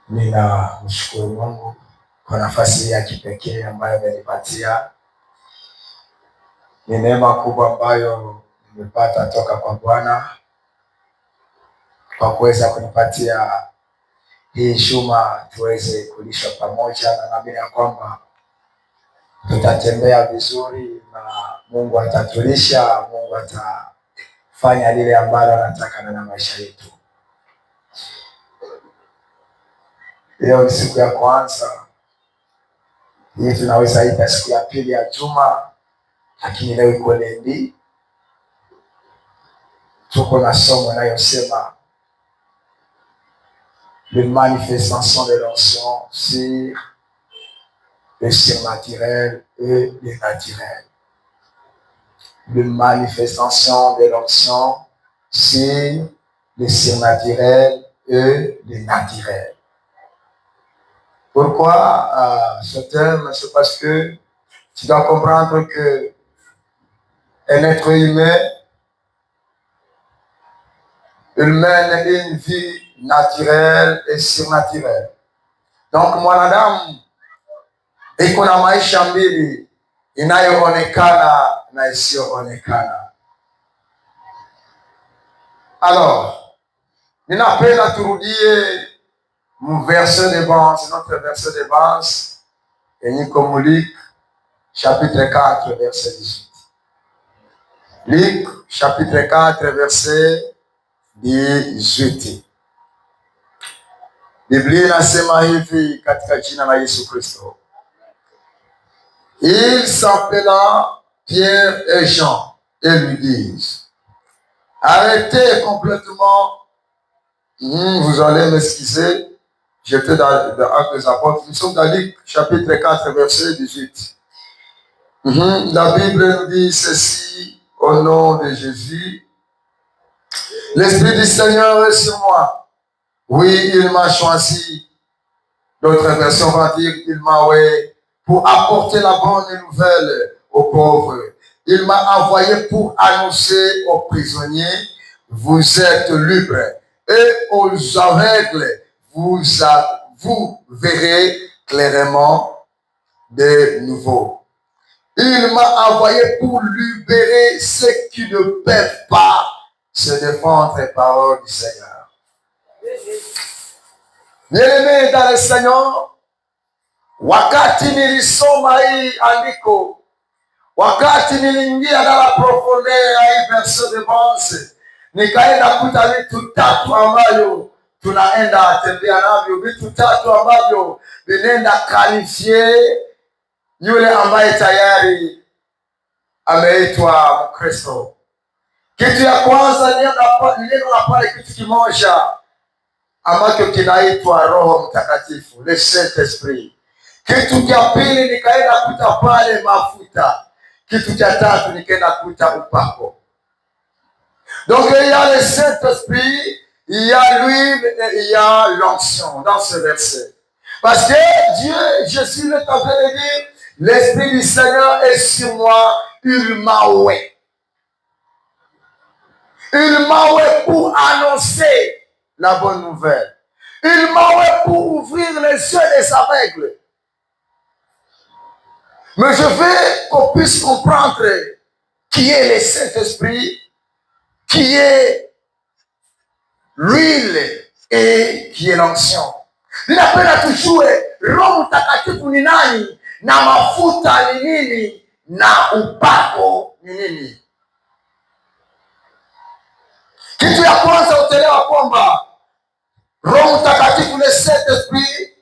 Ninamshukuru Mungu kwa nafasi ya kipekee ambayo amenipatia. Ni neema kubwa ambayo nimepata toka kwa Bwana kwa kuweza kunipatia hii shuma tuweze kulisha pamoja, na naamini ya kwamba tutatembea vizuri na Mungu atatulisha, Mungu atafanya lile ambalo anataka na maisha yetu. Leo ni siku ya kwanza, hii tunaweza ita siku ya pili ya juma, lakini leo iko lendi. Tuko na somo inayosema le manifestation de l'onction sur le surnaturel et le naturel. Le manifestation de l'onction sur le surnaturel et le naturel. Pourquoi ce thème? C'est parce que tu dois comprendre que un être humain, il mène une vie naturelle et surnaturelle. Donc mwanadamu iko na maisha mbili, inayoonekana na isiyoonekana. Alors, ninapenda turudie verset de base, notre verset de base, yenye comme Luc chapitre 4 verset 18. Luc chapitre 4 verset 18. Biblia inasema hivi katika jina la Yesu Kristo. Il s'appela Pierre et Jean et lui disent: arrêtez complètement. Vous allez m'excuser, j'étais dans Actes des Apôtres. Nous sommes dans Luc chapitre 4 verset 18. La Bible nous dit ceci au nom de Jésus: l'Esprit du Seigneur est sur moi. Oui, il m'a choisi. D'autres versions vont dire il m'a envoyé pour apporter la bonne nouvelle aux pauvres. Il m'a envoyé pour annoncer aux prisonniers: vous êtes libres. Et aux aveugles, vous verrez clairement de nouveau. Il m'a envoyé pour libérer ceux qui ne peuvent pas se défendre les paroles du Seigneur. Bien-aimé dans le Seigneur, wakati nilisoma hii andiko, wakati niliingia dans la profondeur ya hii verset de base, nikaenda kuta vitu tatu ambavyo tunaenda tembea navyo, vitu tatu ambavyo vinaenda kalifie yule ambaye tayari ameitwa Mkristo. Kitu ya kwanza neno la pale, kitu kimoja ambacho kinaitwa Roho Mtakatifu, le Saint-Esprit. Kitu cha pili nikaenda kuta pale mafuta. Kitu cha tatu nikaenda kuta upako. Donc il y a le Saint-Esprit, il y a l'huile et il y a l'onction dans ce verset. Parce que Dieu, Jésus est en train de dire: l'Esprit du Seigneur est sur moi, il m'a oué. Il m'a oué pour annoncer la bonne nouvelle. Il m'a oué pour ouvrir les yeux des aveugles. Mais je veux qu'on puisse comprendre qui est le Saint-Esprit, qui est l'huile et qui est l'onction. Ninapenda tujue Roho Mtakatifu ni nani na mafuta ni nini na upako ni nini. Kitu ya kwanza utaelewa kwamba Roho Mtakatifu, le Saint-Esprit,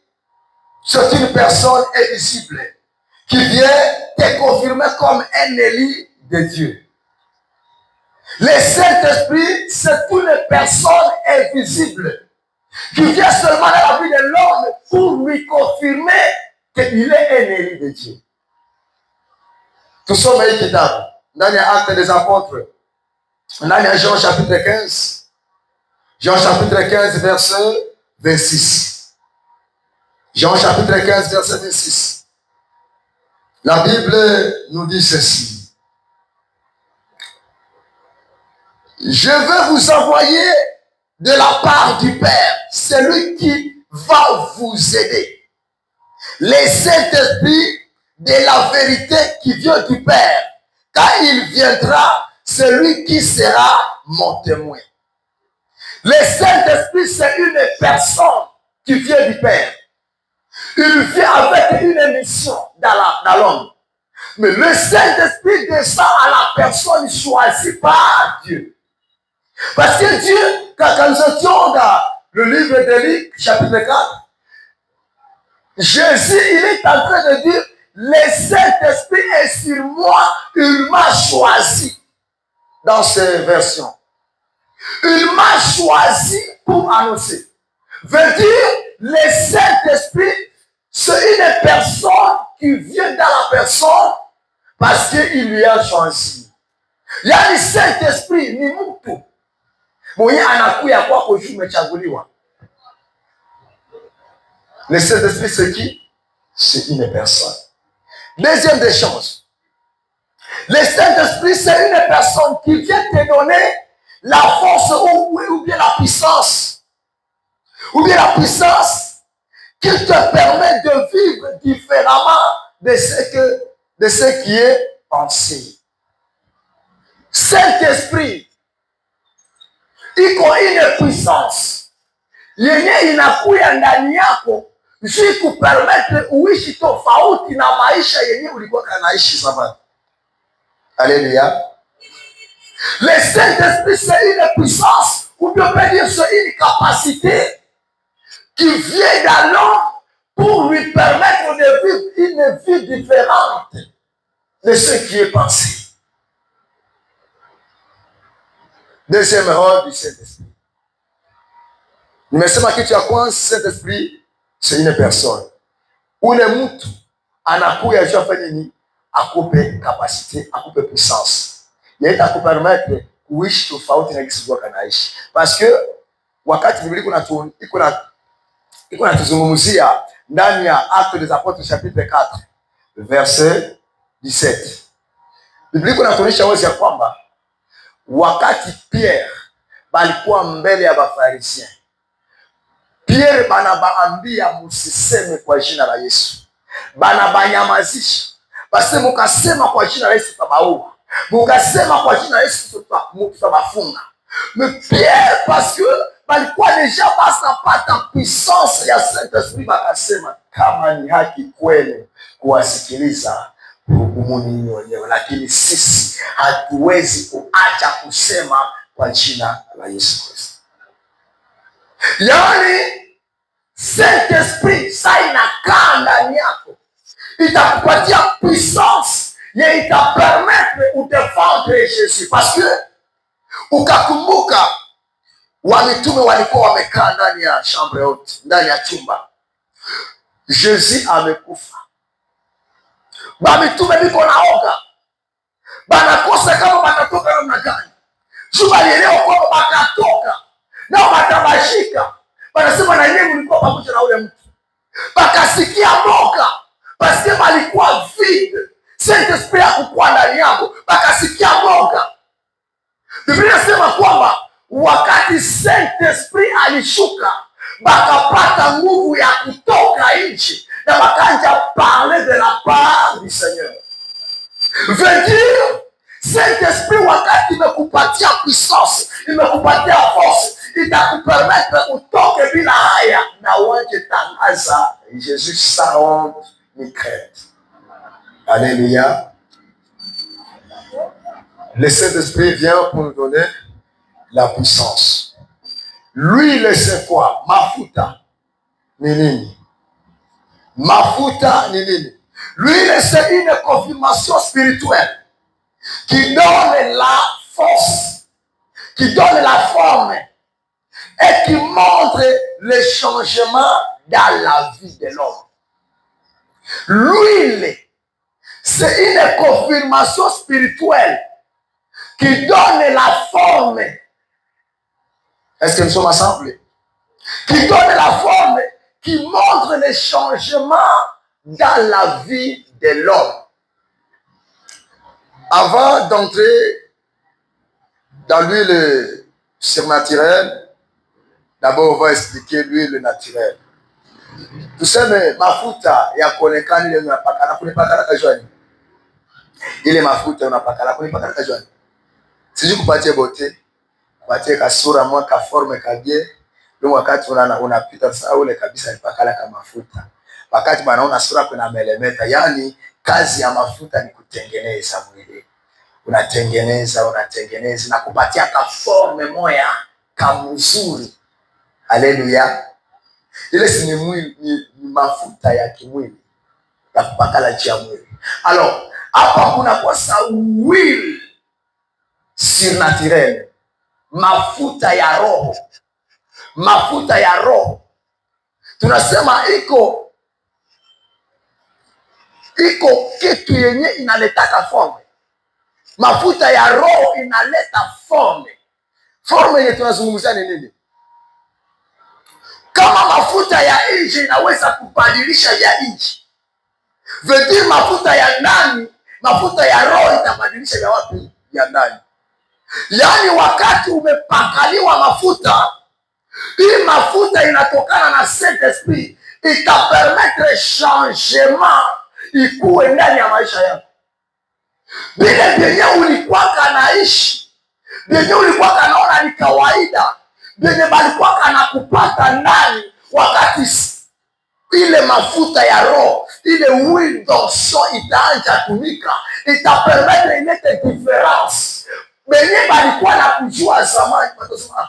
c'est une personne invisible qui vient te confirmer comme un élu de Dieu. Le Saint-Esprit, c'est une personne invisible qui vient seulement dans la vie de l'homme pour lui confirmer qu'il est un élu de Dieu. Tusome hii kitabu ndani ya Actes des Apôtres, ndani ya Jean chapitre 15. Jean chapitre 15 verset 26. Jean chapitre 15 verset 26. La Bible nous dit ceci: je veux vous envoyer de la part du Père celui qui va vous aider. Le Saint-Esprit de la vérité qui vient du Père. Quand il viendra, c'est lui qui sera mon témoin. Le Saint-Esprit, c'est une personne qui vient du Père. Il vient avec une mission dans l'homme. Mais le Saint-Esprit descend à la personne choisie par Dieu. Parce que Dieu, quand nous étions dans le livre de Luc, chapitre 4, Jésus, il est en train de dire, le Saint-Esprit est sur moi, il m'a choisi. Dans ces versions. Il m'a choisi pour annoncer. Veut dire, le Saint-Esprit, c'est une personne qui vient dans la personne parce qu'il lui a choisi. Il y a le Saint-Esprit, ni mtu. Mwenye anakuya kwako juu umechaguliwa. Le Saint-Esprit, c'est qui? C'est une personne. Deuxième des choses. Le Saint-Esprit, c'est une personne qui vient te donner la force ou bien la puissance. Ou bien la puissance qui te permet de vivre différemment de ce qui est pensé. Saint-Esprit, iko une puissance yenye inakuya ndani yako ili kupermettre uishi tofauti na maisha yenye ulikuwa kanaishi zamani. Alléluia. Le Saint-Esprit, c'est une puissance, ou bien on peut dire c'est une capacité qui vient dans l'homme pour lui permettre de vivre une vie différente de ce qui est pensé. Deuxième rôle du Saint-Esprit. Nimesema kitu ya kwanza, Saint-Esprit c'est une personne. Ule mtu anakuya juu afanye nini? Akupe capacité, akupe puissance. Yeye atakupermettre kuishi tofauti na kisi kwa kanaishi. Parce que wakati Biblia iko natuzungumzia ndani ya Actes des Apôtres chapitre 4 verset 17. Biblia inatuonyesha wazi ya kwamba wakati Pierre balikuwa mbele ya Bafarisien, Pierre banabaambia musiseme kwa jina la Yesu. Banabanyamazisha. Basi mukasema kwa jina la Yesu tutabaua. Mukasema kwa jina la Yesu tutabafunga. Mais Pierre, parce que balikuwa deja basapata puissance ya Saint-Esprit, bakasema kama ni haki kwenu kuwasikiliza hukumuni wenyewe, lakini sisi hatuwezi kuacha kusema kwa jina la Yesu Kristo. Yani Saint-Esprit sa inakaa ndani yako, itakupatia puissance ye itapermettre udefendre Jésus. Parce que ukakumbuka wamitume walikuwa wamekaa ndani ya chambre yote, ndani ya chumba. Jésus amekufa. Wamitume biko naoga, banakosa kama batatoka namna gani. Juma lielewa kwamba batatoka nao batabashika. Banasema na yeye mlikuwa pamoja na ule mtu. Bakasikia boga, basi walikuwa vide. Saint-Esprit hakukuwa ndani yao, bakasikia boga. Biblia inasema kwamba wakati Saint-Esprit alishuka, bakapata nguvu ya kutoka nje na bakanja parler de la part du Seigneur. Veut dire, Saint-Esprit wakati imekupatia puissance, imekupatia force, itakupermettre utoke bila haya na uanje tangaza Jésus sans honte ni crainte. Alléluia. Le Saint-Esprit vient pour nous donner la puissance. Lui, c'est quoi? Mafuta ni nini? Mafuta ni nini? Lui, c'est une confirmation spirituelle qui donne la force, qui donne la forme et qui montre le changement dans la vie de l'homme. L'huile, c'est une confirmation spirituelle qui donne la forme. Est-ce que nous sommes ensemble? Qui donne la forme, qui montre les changements dans la vie de l'homme. Avant d'entrer dans l'huile surnaturelle, d'abord on va expliquer l'huile naturelle. Tuseme mafuta ya kuonekana ile unapaka na kunipaka kajwani. Ile mafuta unapaka na kunipaka kajwani. Siji kupatie bote, kupatie kasura mwaka forme kabie. Ndio wakati unapita sasa ule kabisa nipakala kama mafuta. Wakati banaona sura kuna melemeta, yani kazi ya mafuta ni kutengeneza mwili. Unatengeneza na kupatia ka forme moya kamzuri. Haleluya. Ile si ni mwili, ni mafuta ya kimwili ya kupakala chia mwili. Alors, hapa kuna kwa will surnaturel, mafuta ya roho. Mafuta ya roho tunasema iko kitu yenye inaletaka forme. Mafuta ya roho inaleta forme. Forme yenye tunazungumzia ni nini? Kama mafuta ya nje inaweza kubadilisha ya nje, vedi mafuta ya ndani, mafuta ya roho itabadilisha ya wapi? Ya ndani. Yaani wakati umepakaliwa mafuta, hii mafuta inatokana na Saint-Esprit, itapermettre changement ikuwe ndani ya maisha yako. Bile benye ulikuwa naishi, benye ulikuwa naona ni kawaida, benye balikuwa na kupata ndani, wakati ile mafuta ya roho, ile huile d'onction itaanza tumika, itapermettre ilete difference. Benye balikuwa na kujua zamani, watasema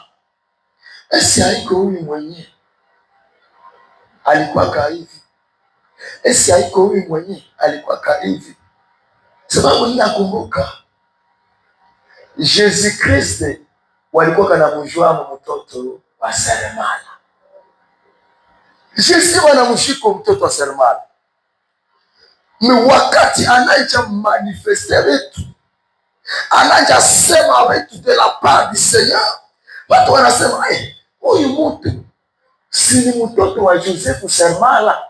esi haiko huyu mwenye alikuwa kaivi, esi haiko huyu mwenye alikuwa kaivi. Sababu ninakumbuka Jésus Christ walikuwa kanamjua mtoto wa seremala. Jésus wanamshika mtoto wa seremala. Ni wakati anaja manifeste wetu, anaja sema wetu de la part du Seigneur. Watu wanasema huyu mtu si ni mtoto wa Joseph seremala,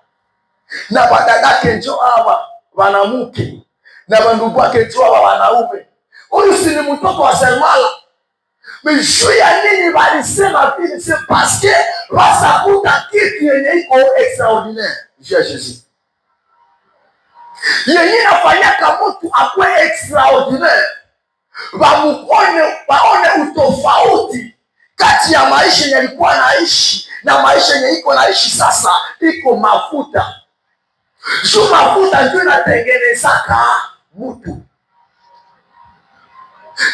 na badadake njo hawa wanamuke, na bandugu wake njo hawa wanaume. Huyu si ni mtoto wa seremala. Mishu ya nini walisema vile? C'est parce que wasakuta kitu yenye iko extraordinaire juu ya Jésus, yenye nafanyaka mtu akwe extraordinaire, waone utofauti kati ya maisha yenye alikuwa naishi na maisha yenye iko naishi sasa. Iko mafuta juu, mafuta ndio inatengenezaka mtu,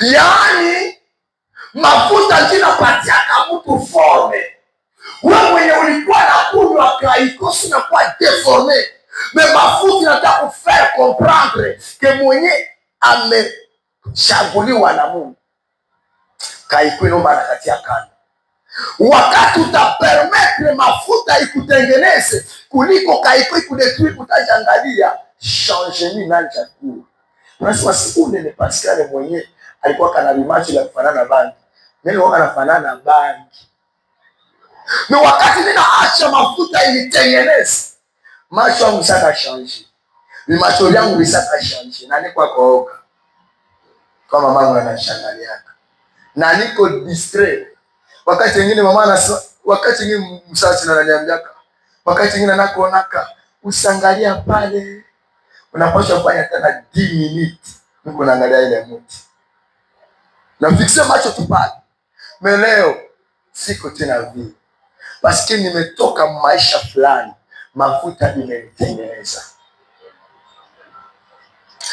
yaani mafuta ndio inapatiaka mtu forme. Wewe mwenye ulikuwa na kunywa kaikosi na kuwa deforme, me mafuta inataka kufaire comprendre que mwenye amechaguliwa na Mungu kaikwe nomba na katia kando. Wakati utapermettre mafuta ikutengeneze kuliko kaikwe ikudetruire, utajangalia changement na chakula. Unasema siku nene Pascal mwenye alikuwa kana limacho la kufanana na bangi, mimi waka nafanana na bangi. Ni wakati ninaacha mafuta ilitengeneze, macho yangu saka change, ni macho yangu bisaka change, na niko kooka kama mama anashangalia, na niko distrait. Wakati mwingine mama anasema, wakati mwingine msasi ananiambia, wakati mwingine nakoonaka usangalia pale, unapaswa kufanya tena 10 minutes niko naangalia ile mti na fixe macho tu pale. Leo siko tena vile, paske nimetoka maisha fulani, mafuta imenitengeneza.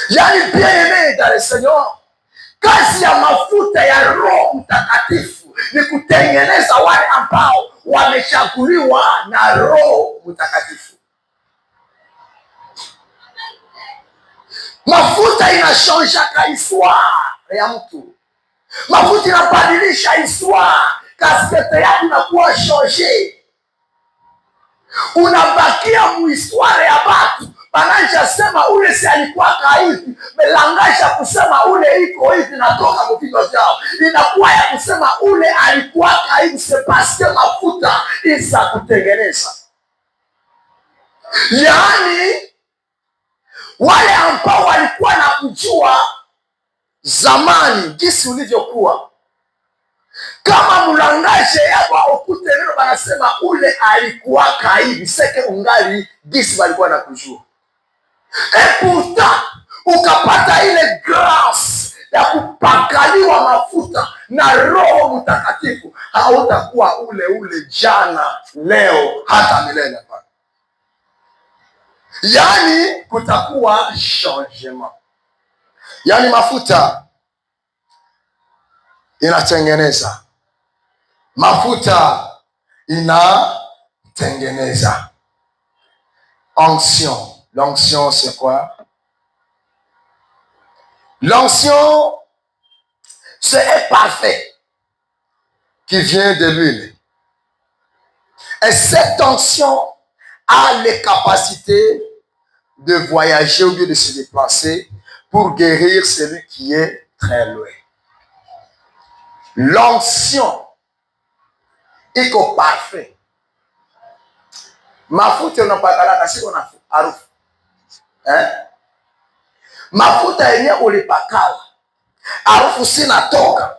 Yani bien-aimé dans le Seigneur, kazi ya mafuta ya Roho Mtakatifu ni kutengeneza wale ambao wamechaguliwa na Roho Mtakatifu. Mafuta inashonja histoire ya mtu, mafuta inabadilisha histoire, kaskete yako inakuwa change. Unabakia muhistoire ya batu banaisha sema ule si alikuwa hivi, melangasha kusema ule iko hivi, natoka mvigo vyao inakuwa ya kusema ule alikuwa hivi. C'est parce que mafuta isa kutengeneza, yaani wale ambao walikuwa na kujua zamani jinsi ulivyokuwa, Kama mlangaje yako ukute neno banasema ule alikuwaka hivi, seke ungali gisi walikuwa nakujua. Et pourtant ukapata ile grâce ya kupakaliwa mafuta na Roho Mtakatifu, hautakuwa ule ule jana, leo, hata milele. Yani kutakuwa changement. Yani mafuta inatengeneza, mafuta inatengeneza. Onction. L'onction, c'est quoi? L'onction, c'est un parfait qui vient de l'huile. Et cette onction a les capacités de voyager au lieu de se déplacer pour guérir celui qui est très loin. L'onction est parfait. Mafuta unapakala kasi una harufu. Mafuta yenye ulipakala harufu sinatoka.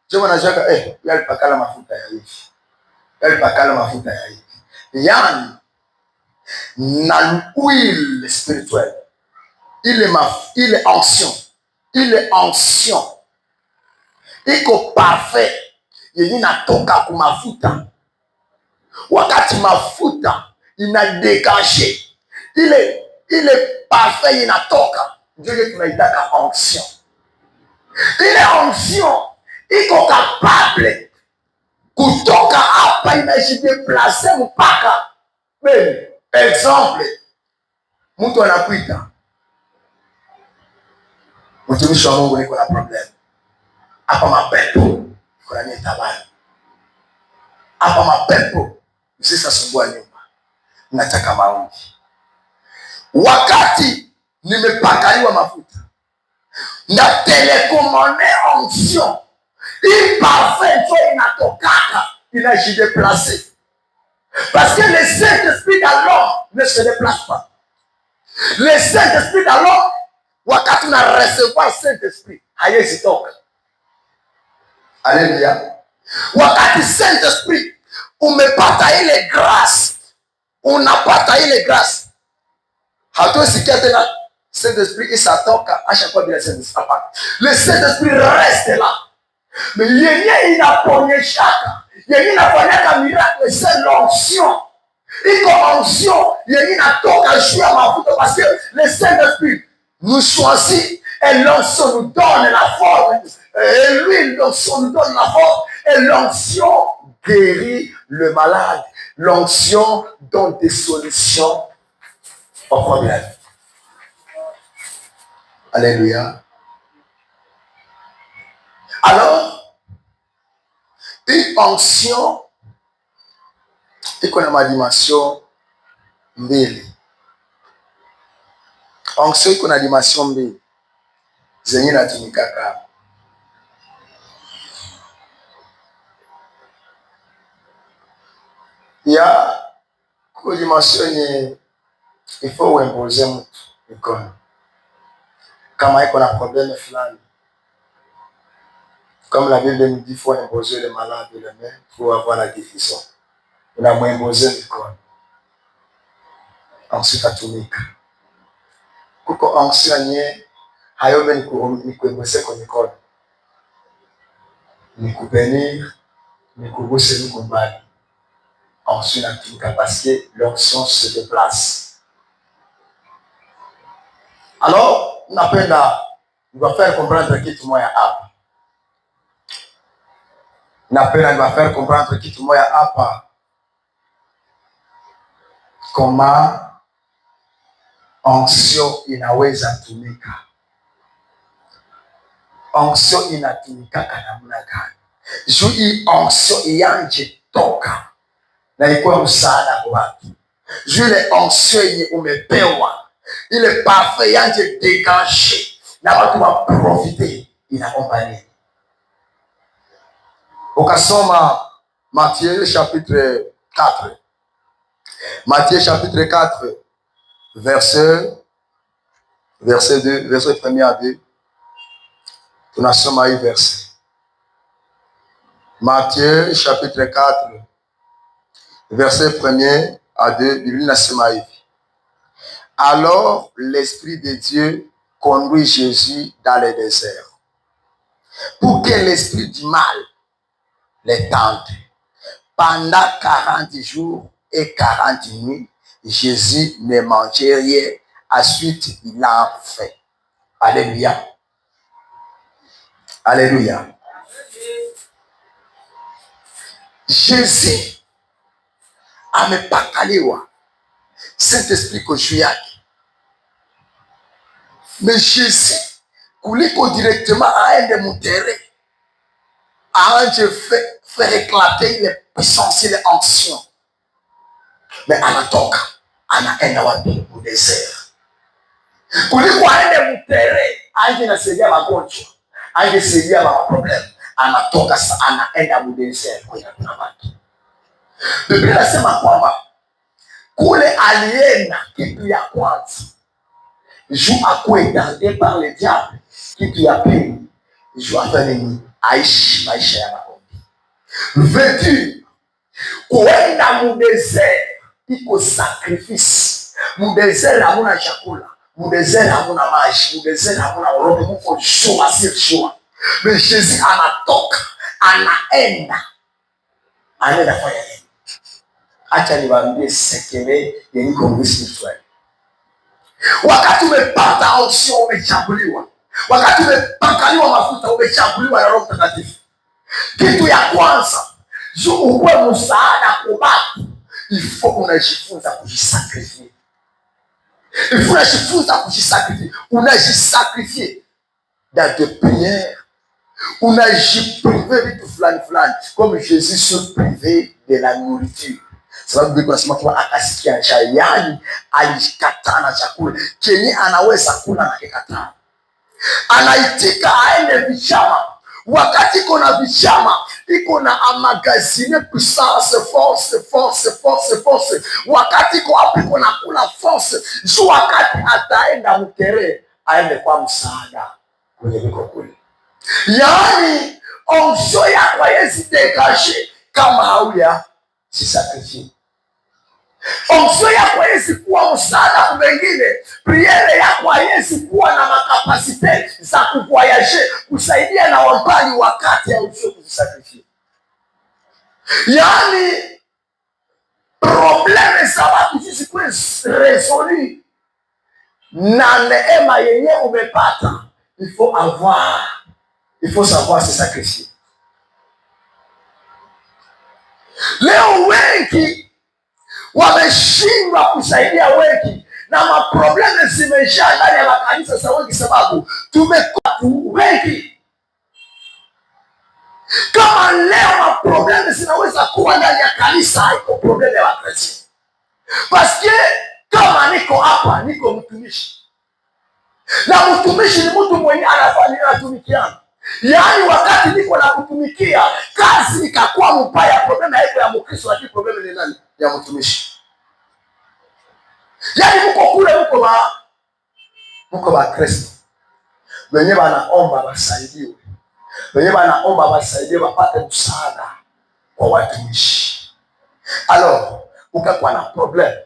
Jema najaka yalipakala mafuta ya hivi. Yalipakala mafuta ya hivi. Yani na huile spirituelle. Ile onction iko parfait yenye natoka ku mafuta. Wakati mafuta inadégage ile parfait inatoka, ndio tunaitaka onction. Ile onction iko capable kutoka hapa inajideplace mpaka bene. Exemple, mtu anakuita, mtumishi wa Mungu, niko na problem hapa, mapepo niko na nitabani hapa, mapepo usisasumbua nyumba, nataka maombi. Wakati nimepakaliwa mafuta na telecommande onction, il parfait toi inatokaka inajideplace. Parce que le Saint-Esprit dans l'homme ne se déplace pas. Le Saint-Esprit dans l'homme, wakati na recevoir Saint-Esprit, haiwezi toka. Alléluia. Wakati Saint-Esprit umepata ile grâce, unapata ile grâce, hatusikia tena Saint-Esprit isatoka ashakuwa bila Saint-Esprit. Le Saint-Esprit reste là. Mais yenye inaponyeshaka, yenye inafanyaka miracle, c'est l'onction. Iko onction yenye inatoka juu ya mafuta, parce que le Saint-Esprit nous choisit et l'onction nous donne la forme. Et lui, l'onction nous donne la forme. Et l'onction guérit le malade. L'onction donne des solutions aux problèmes. Alléluia. Alors, une onction iko na madimension mbili. Onction iko na dimension mbili zenye natumikaka. Ya kwa dimension yenye il faut uimposer mtu mikono kama iko na problème fulani. Comme la Bible nous dit, il faut imposer les malades les mains pour avoir la guérison. On a imposé le corps. Ensuite, atumika. Kuko onction hayombe ni kuimposer kwa mikono. Ni kubenir, ni kuguse ni kumbali. Ensuite, atumika parce que l'onction se déplace. Alors, on va faire comprendre kitu moya hapa. Napenda va faire comprendre kitu moya hapa. Comment onction inaweza tumika. Onction inatumika namna gani? Juu hii onction ianje toka na ikuwa msaada kwa watu. Juu ile onction yenye umepewa, ile parfait yanje dégagé na watu wa profiter, inaomba nini? Ukasoma Matthieu chapitre 4. Matthieu chapitre 4, verset 2, verset 1 à 2. Tunasoma hii verset. Matthieu chapitre 4, verset 1er à 2, Bible nasema hivi. Alors l'Esprit de Dieu conduit Jésus dans le désert pour que l'esprit du mal les tente. Pendant 40 jours et 40 nuits, Jésus ne mangeait rien. Ensuite, il a fait. Alléluia. Alléluia. Jésus amepakaliwa Saint-Esprit kwa juu yake. Mais Jésus kuliko directement aende mutere aanje faire éclater les puissances et les anctions. Mais anatoka anaenda wapi? Mu desert. Kuliko aende mutere aanje nasaidia magonjwa, aanje saidia maproblem, anatoka anaenda mu desert kwa kuna watu. Biblia inasema kwamba kule alienda kitu ya kwanza juu akuwe tenté par le diable, kitu ya pili juu afanye nini? Aishi maisha ya maombi. Vetu kuenda mu desert iko sacrifice. Mu desert hamuna chakula, mu desert hamuna maji, mu desert hamuna roho, muko shua si shua. Mais Jésus anatoka anaenda fanya nini? Acha niwaambie sekere yenye kongresi mfano. Wakati umepata option umechaguliwa, wakati umepakaliwa mafuta umechaguliwa na Roho Mtakatifu, kitu ya kwanza juu uwe msaada kwa watu, ifo unajifunza kujisakrifia. Unajisakrifia dans de prière, unajiprive vitu fulani fulani, comme Jésus se privait de la nourriture. Sababu Biblia inasema kwamba akasikia njaa, yani alikataa na chakula kenye anaweza kula na kikataa. Anaitika aende vichama. Wakati iko na vichama, iko na amagazine puissance, force. Wakati iko hapo iko na kula force. So wakati ataenda mtere, aende kwa msaada kwenye viko kule. Yani onso yako yezi dégagé kama hauya jisakrifie. Onso yako yezi kuwa msaada kwa wengine. Priere yako yezi kuwa na makapasite za kuvoyager, kusaidia na wambali wakati ya usho kujisakrifie. Yani probleme za watu zisikuwe résolu na neema yenye umepata. Il faut savoir se sacrifier. Leo wengi wameshindwa kusaidia wengi na maprobleme zimejaa ndani ya makanisa za wengi, sababu tumekuwa wengi. Kama leo maprobleme zinaweza kuwa ndani ya kanisa, haiko probleme ya Wakristo. Paske kama niko hapa, niko mtumishi, na mtumishi ni mtu mwenye anatumikiana. Yani wakati niko na kutumikia, kazi ikakuwa mbaya, problema haiko ya Mkristo, lakini problema ni nani? Ya mtumishi. Yani mko kule, mko ba Kristo wenyewe wanaomba wasaidiwe, wapate msaada kwa watumishi. Alors ukakuwa na problème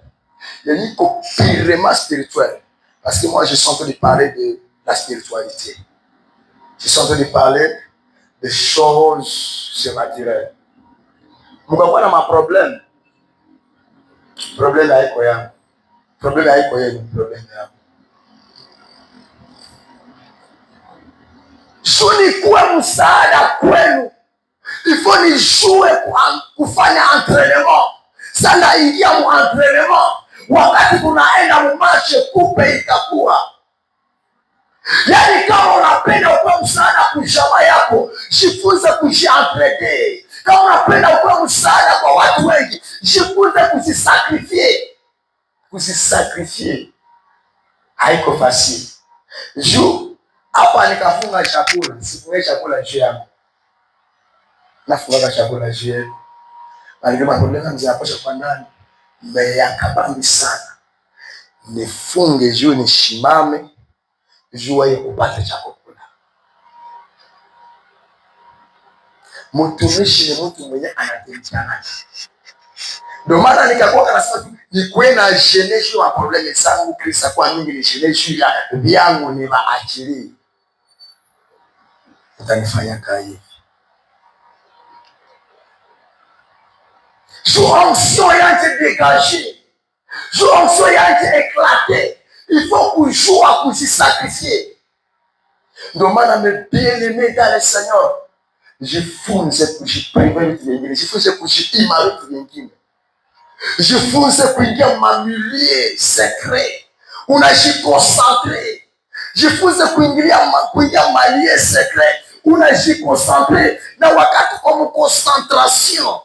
yenye iko purement spirituel, parce que moi je suis en train de parler de la spiritualité. Je suis en train de parler des choses surnaturelles. Mukakuwa na maproblème, problème haiko yangu, problème haiko yenu, problème yangu. So ni kuwa msaada kwenu, ifo nijue kufanya entraînement. Sana ingia mu entraînement, wakati kunaenda mumache kupe itakuwa. Yani kama unapenda ukuwe msaada kushama yako, jifunze kujientraîner. Kama unapenda ukuwe msaada kwa watu wengi, jifunze kujisakrifie. Haiko fasili. Juu hapa nikafunga chakula, sifunge chakula juu yangu. Nafunga chakula juu yangu. Alikema problema mziaposha kwa ndani, meyakabambi sana. Nifunge juu nishimame, juu wae kupata chakula. Mtumishi ni mtu mwenye anatembeana. Ndio maana nikakuwa nasema tu ni kwenda shenesho wa probleme zangu Kristo kwa mingi ni shenesho ya vyangu ni maachilie. Utanifanya kai. Jonction yake dégager. Jonction yake éclater. Il faut kujua kujisacrifier. Ndio maana bien-aimé dans le Seigneur, jifunze kujiprive vitu vingine, jifunze kujiima vitu vingine, jifunze kuingia mamilie secret, unajikonsentre. Jifunze kuingia malie secret, unajikonsentre, na wakati kwa concentration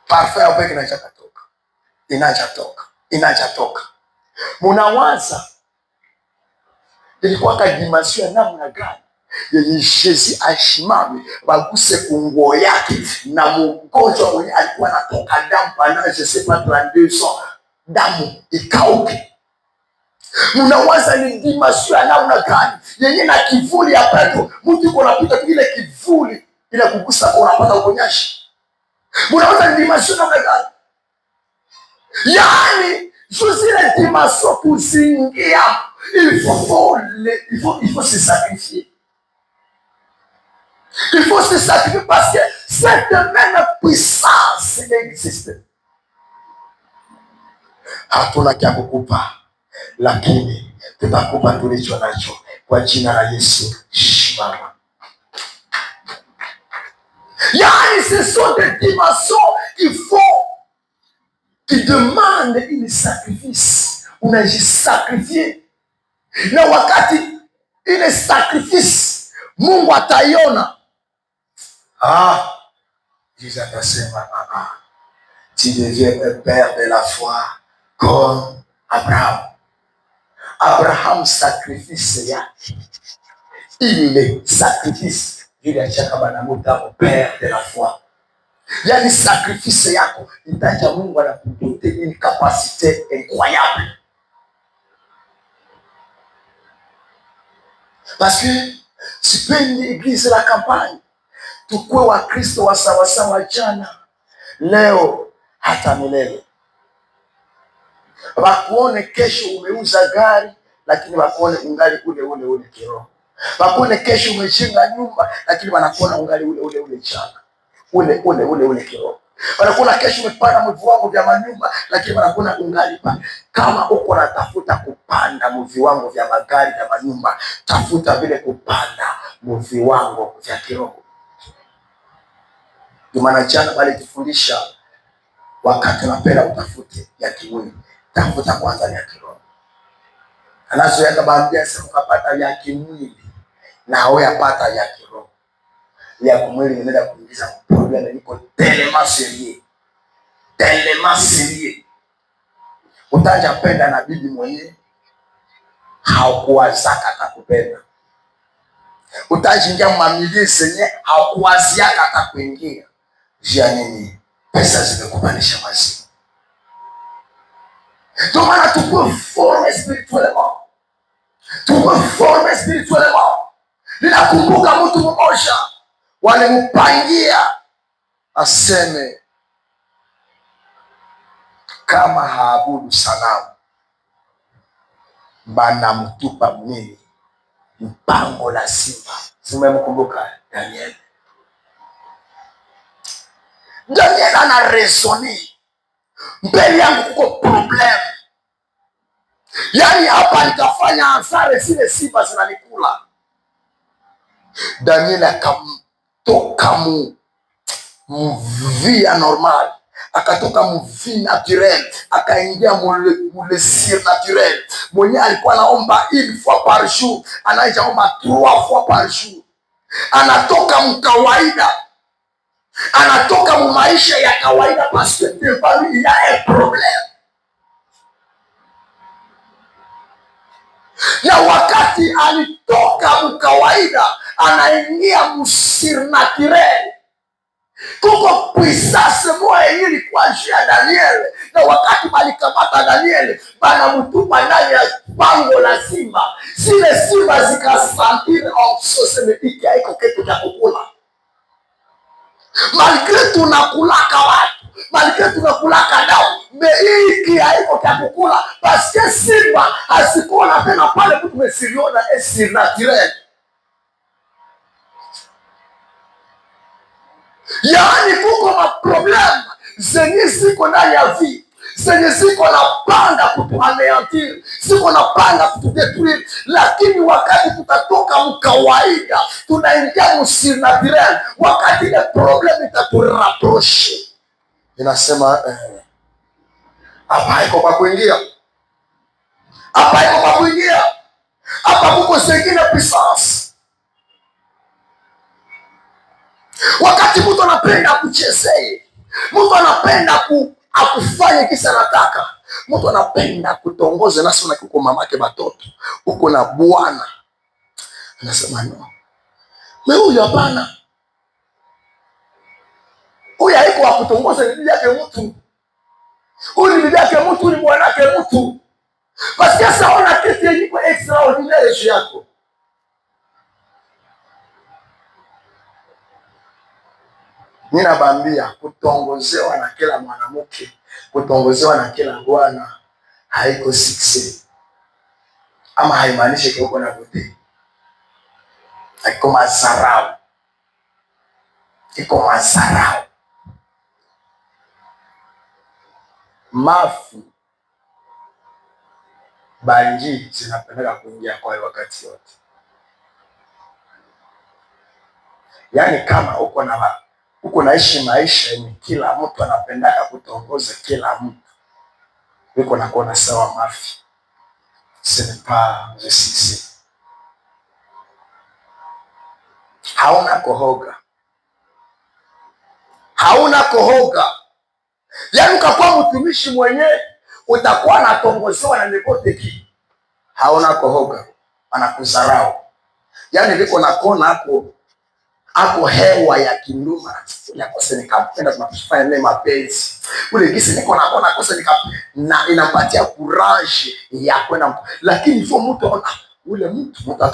parfait hapo inachatoka. Munawaza ilikuwa ka dimension namna gani yenye Yesu ashimame baguse kunguo yake na mgonjwa mwenye alikuwa anatoka damu pendant je sais pas 32 ans, damu ikauke. Munawaza ni dimension namna gani yenye na kivuli ya Petro, mtu yuko anapita ile kivuli ile kugusa kwa unapata uponyaji. Munawaza ni dimension namna gani? Yani zile dimension kuzingia, il faut se sacrifier. Il faut se sacrifier parce que cette même puissance existe. Hatuna kia kukupa, lakini tutakupa tulicho nacho kwa jina la Yesu. Shimama. Yani ce sont des dimensions qui demandent une sacrifice. Unajisacrifier. Na wakati ile sacrifice Mungu ataiona. Jésus atasema tu deviens un père de la foi comme Abraham. Abraham sacrifice yake, ile sacrifice ile achaka bana mutamo père de la foi. Yani sacrifice yako itacha Mungu anakupatia une capacité incroyable. Parce que sipendi église la campagne. Tukue wa Kristo wa sawasawa jana, leo, hata milele. Wakuone kesho umeuza gari, lakini wakuone ungali ule kiroho. Wakuone kesho umejenga nyumba, lakini wanakuona ungali ule chana. Ule kiroho. Wanakuona kesho umepanda viwango vya manyumba, lakini wanakuona ungali pa. Kama uko unatafuta kupanda viwango vya magari na manyumba, tafuta vile kupanda viwango vya kiroho. Maana jana wale tufundisha wakati unapenda utafute ya kimwili, tafuta kwanza ya kiroho. Anazoea baadhi sasa ukapata ya kimwili na wewe yapata ya kiroho. Ya kimwili inaenda kuingiza problem iko tellement sérieux. Utaja penda na bibi mwenyewe haukuwazaka atakupenda. Utajiingia mamilie zenye haukuwaziaka atakuingia. Jia nini? Pesa zimekupanisha mazimu. Ndio maana tukue forme spirituellement. Ninakumbuka mtu mmoja walimpangia aseme kama haabudu sanamu bana mtupa mwili mpango la simba. Simemkumbuka Daniel ana raisonné. Mbele yangu kuko problem. Yani hapa nikafanya hasara zile simba zinanikula. Daniel akamtoka mvia normal, akatoka mvia naturel, akaingia mule surnaturel. Mwenye alikuwa anaomba 1 fois par jour, anaanza omba 3 fois par jour. Anatoka mkawaida, anatoka maisha ya kawaida parce que devant lui il y a un problème. Na wakati alitoka mkawaida anaingia msurnaturel, kuko puissance moja ilikuwa juu ya Daniel. Na wakati walikamata Daniel banamtupa ndani ya pango la simba, zile simba zikasantiri soseme iki haiko kitu cha kukula. Malgré tunakulaka watu, malgré tunakulaka damu, hiki haiko kya kukula, paske simba hasikuona tena pale mtu mesiliona surnaturel. Yaani kuko maproblemu zenye ziko ndani ya vi, zenye ziko na panga kutuaneantir, ziko na panga kutudetruire, lakini wakati tutatoka mkawaida tunaingia msurnaturel, wakati ile problem itaturapproche, inasema hapa haiko kwa kuingia, hapa haiko kwa kuingia, hapa kuko zengine puissance. Wakati mtu anapenda kuchezee, mtu anapenda akufanye kisa nataka, mtu anapenda kutongoza, nasi uko mamake batoto, uko na bwana, anasema no, me huyu hapana, huyu haiko wa kutongoza, ni bibi yake mtu, huyu ni bibi yake mtu, ni bwanake mtu, basi sasa ona kitu yenye iko extraordinaire juu yako. Ninabambia kutongozewa na kila mwanamke, kutongozewa na kila bwana haiko success, ama haimaanishi kiko na gote, haiko mazarau, iko mazarau. Mafu bangi zinapendeka kuingia kwa wakati wote. Yaani kama uko naishi maisha yenye kila mtu anapendaka kutongoza kila mtu, uko na kuona sawa mafi, ce n'est pas je succès. Hauna kohoga, hauna kohoga. Yaani ukakuwa mtumishi mwenyewe utakuwa natongozewa na nepote ki, hauna kohoga, anakuzarau. Yaani liko na kona ako hewa ya kinduma ya kose nikapenda tunafanya naye mapenzi. Ule gisi niko na kona kose na inapatia courage ya kwenda, lakini ifo mtu ona ule mtu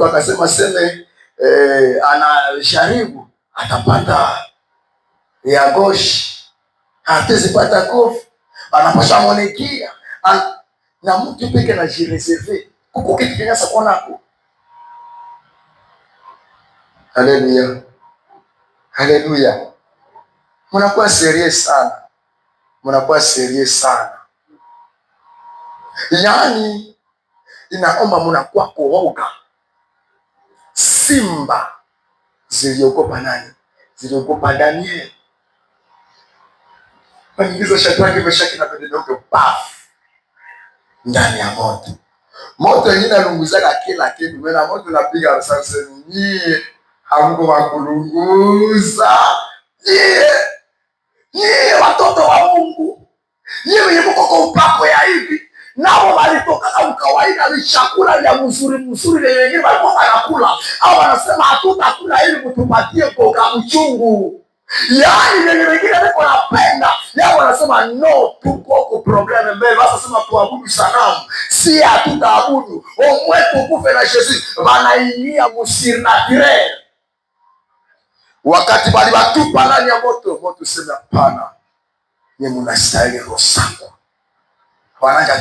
akasema seme anajaribu atapata ya goshi, hatazipata kofi, anapasha monekia na mtu peke na jireserve kuko kitu kinyasa konako. Haleluya, haleluya. Mnakuwa serious sana, mnakuwa serious sana. Yaani inaomba mnakuwa kuoga. Simba ziliogopa nani? Ziliogopa Daniel. Waliingiza Shadraka, Meshaki na Abednego paf ndani ya moto. Moto yenyewe inalunguzaga kila kitu, mena moto unapiga risasi nyinyi hamko wakulunguza. Nyie watoto wa Mungu, nyie wenye mko kwa upako ya hivi, nao walitoka kwa kawaida ni chakula vya mzuri vya wengine walikuwa wanakula, au wanasema hatutakula ili mtupatie mboga mchungu. Yaani wengine wako wanapenda, yao wanasema no, tuko kwa problem mbele, basi sema tuabudu sanamu, si hatutaabudu. Omwetu kufe na Yesu, wanaingia msurnaturel. Wakati bali watupa ndani ya moto, moto sema hapana, ni mnastahili roho zangu. Wanaja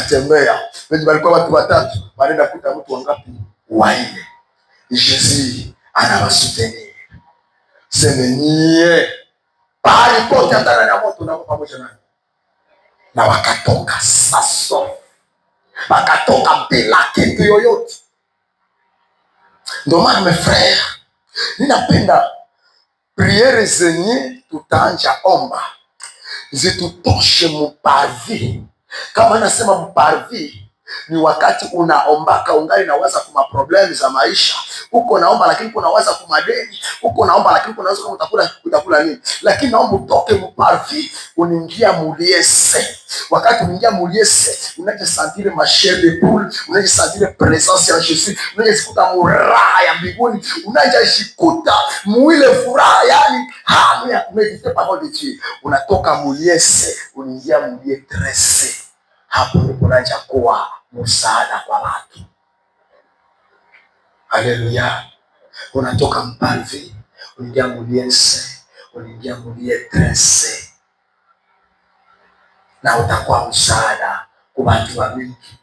tembea. Wengi walikuwa watu watatu, wanaenda kuta mtu wangapi? Wanne. Yesu anawasuteni. Semenie pale pote ndani ya moto na pamoja nani. Na wakatoka saso. Wakatoka bila kitu yoyote. Ndio maana frère, ninapenda priere zenye tutaanja omba zitutoshe muparvi. Kama nasema muparvi ni wakati unaombaka ungali nawaza kuma problemi za maisha, uko naomba lakini kuna waza kuma deni, uko naomba lakini kuna waza kama utakula nini, lakini naomba utoke muparvi uningia muliese. Wakati uningia muliese, unaje sentire ma chair de poule, unaje sentire presence ya Yesu, unaje sikuta muraha ya mbinguni, unaje shikuta muile furaha, yani hamu ya kumedite parole de Dieu. Unatoka muliese uningia mulietresse, hapo ndipo unaanza kuwa msaada kwa watu. Haleluya. Unatoka mparvi uliingia muliense, uliingia mulietrese, na utakuwa msaada kwa watu wa mingi,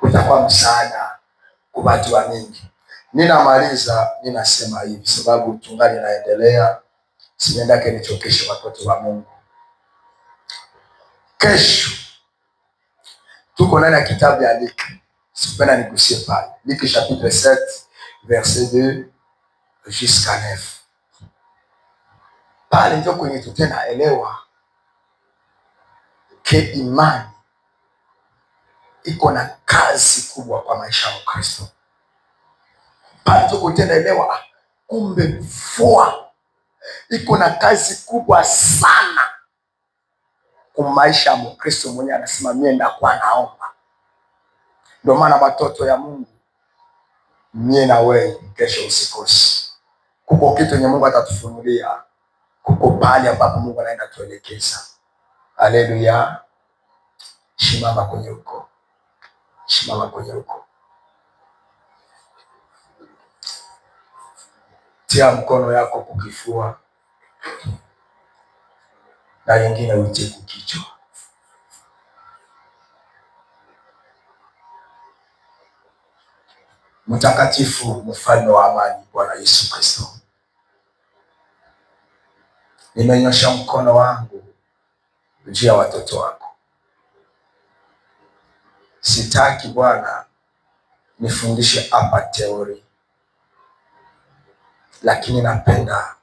utakuwa msaada kwa watu wa mingi. Ninamaliza, ninasema hivi sababu tungali naendelea, siendake nichokeshe watoto wa Mungu. Kesho tuko ndani ya kitabu ya Luka, sikupenda nigusie pale, Luka chapitre 7 verset 2 jusqu'à 9. Pale ndio kwenye tutenda elewa ke imani iko na kazi kubwa kwa maisha ya Kristo. Pale ndio kutenda elewa kumbe mvua iko na kazi kubwa sana kwa maisha ya Mkristo mwenye anasema mie ndakuwa naomba. Ndio maana watoto ya Mungu, mie na wewe kesho usikose. Kuko kitu yenye Mungu atatufunulia, kuko pale ambapo Mungu anaenda tuelekeza. Haleluya. Simama kwenye huko, simama kwenye huko, tia mkono yako kukifua na yengine utie kukichwa. Mtakatifu, mfalme wa amani, Bwana Yesu Kristo, nimenyosha mkono wangu juu ya watoto wako. Sitaki Bwana nifundishe hapa teori, lakini napenda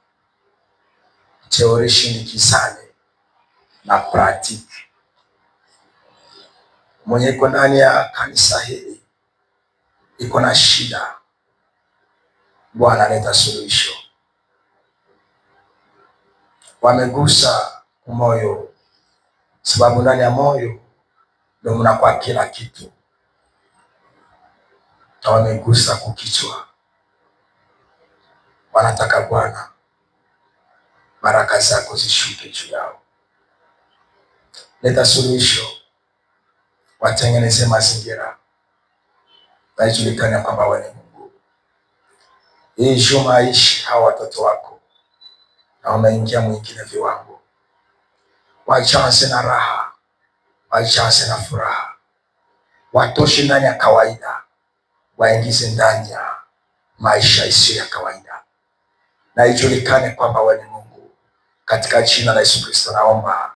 teori shindikizane na praktiki. Mwenye iko ndani ya kanisa hili iko na shida, Bwana leta suluhisho. Wamegusa moyo, sababu ndani ya moyo ndio mnakuwa kila kitu. Na wamegusa kukichwa, wanataka Bwana baraka zako zishuke juu yao. Leta suluhisho, watengeneze mazingira na ijulikane kwamba wewe ni Mungu. Hii juma ishi hawa watoto wako na wameingia mwingine viwango, wajaze na raha, wajaze na furaha, watoshe ndani ya kawaida, waingize ndani ya maisha isiyo ya kawaida, na ijulikane kwamba wewe ni Mungu. Katika jina la Yesu Kristo naomba,